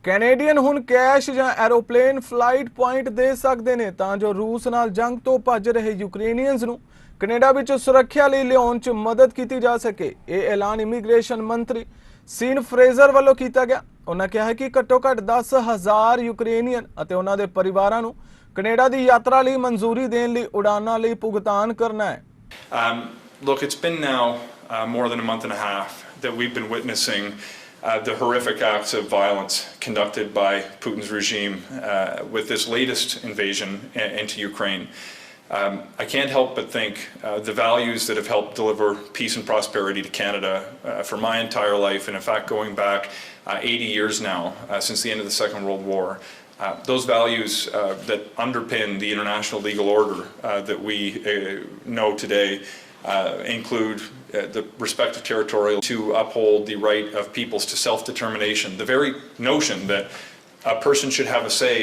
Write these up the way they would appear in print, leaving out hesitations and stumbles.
Canadian हुण cash ਜਾਂ aeroplane flight point दे सकते हैं ਤਾਂ ਜੋ रूस नाल जंग तो भज रहे यूक्रेनियंस ਨੂੰ कनेडा विच सुरक्षा ਲਈ ਲਿਆਉਣ 'ਚ मदद की जा सके। ਇਹ ਐਲਾਨ ਇਮੀਗ੍ਰੇਸ਼ਨ ਮੰਤਰੀ सीन फ्रेजर ਵੱਲੋਂ ਕੀਤਾ ਗਿਆ। ਉਹਨਾਂ ਕਿਹਾ ਹੈ ਕਿ ਘੱਟੋ ਘੱਟ 10,000 यूक्रेनियन ਅਤੇ ਉਹਨਾਂ ਦੇ ਪਰਿਵਾਰਾਂ ਨੂੰ ਕੈਨੇਡਾ ਦੀ ਯਾਤਰਾ ਲਈ ਮਨਜ਼ੂਰੀ ਦੇਣ ਲਈ ਉਡਾਨਾਂ ਲਈ ਭੁਗਤਾਨ ਕਰਨਾ ਹੈ। Look, it's been now more than a month and a half that we've been witnessing the horrific acts of violence conducted by Putin's regime with this latest invasion into Ukraine. I can't help but think the values that have helped deliver peace and prosperity to Canada for my entire life, and in fact going back 80 years now since the end of the Second World War, those values that underpin the international legal order that we know today include the respect of territorial, to uphold the right of peoples to self-determination, the very notion that a person should have a say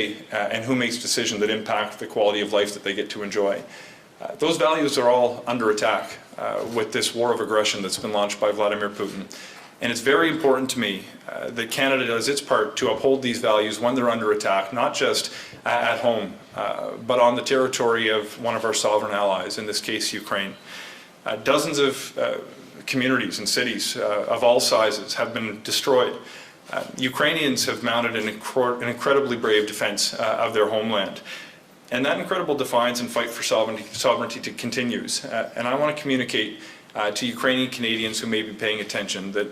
in who makes decisions that impact the quality of life that they get to enjoy. Those values are all under attack with this war of aggression that's been launched by Vladimir Putin. And it's very important to me that Canada does its part to uphold these values when they're under attack, not just at home, but on the territory of one of our sovereign allies, in this case Ukraine. Dozens of communities and cities of all sizes have been destroyed. Ukrainians have mounted an incredibly brave defense of their homeland. And that incredible defiance and fight for sovereignty continues. And I want to communicate to Ukrainian Canadians who may be paying attention that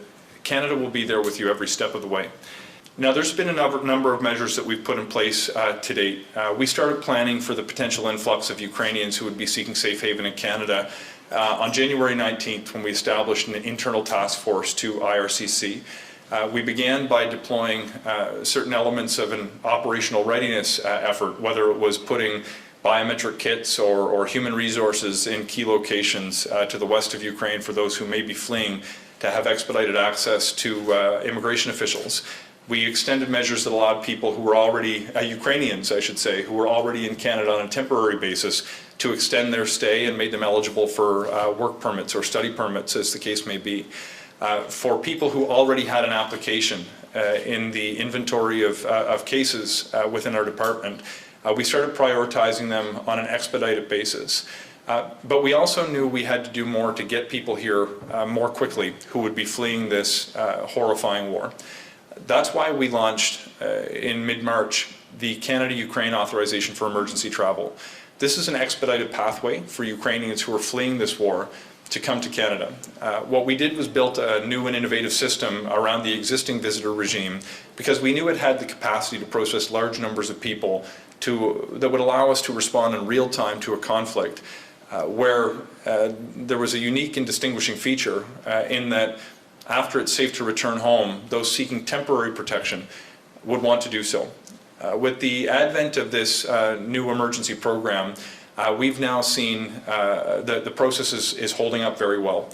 Canada will be there with you every step of the way. Now, there's been a number of measures that we've put in place to date. We started planning for the potential influx of Ukrainians who would be seeking safe haven in Canada on January 19th, when we established an internal task force to IRCC. We began by deploying certain elements of an operational readiness effort, whether it was putting biometric kits or human resources in key locations to the west of Ukraine for those who may be fleeing to have expedited access to immigration officials. We extended measures that allowed people who were already, Ukrainians I should say, who were already in Canada on a temporary basis to extend their stay and made them eligible for work permits or study permits, as the case may be. For people who already had an application in the inventory of cases within our department, we started prioritizing them on an expedited basis. But we also knew we had to do more to get people here more quickly who would be fleeing this horrifying war. That's why we launched in mid-March the Canada-Ukraine Authorization for Emergency Travel. This is an expedited pathway for Ukrainians who are fleeing this war to come to Canada. What we did was built a new and innovative system around the existing visitor regime because we knew it had the capacity to process large numbers of people that would allow us to respond in real time to a conflict where there was a unique and distinguishing feature in that after it's safe to return home, those seeking temporary protection would want to do so. With the advent of this new emergency program, we've now seen the process is holding up very well.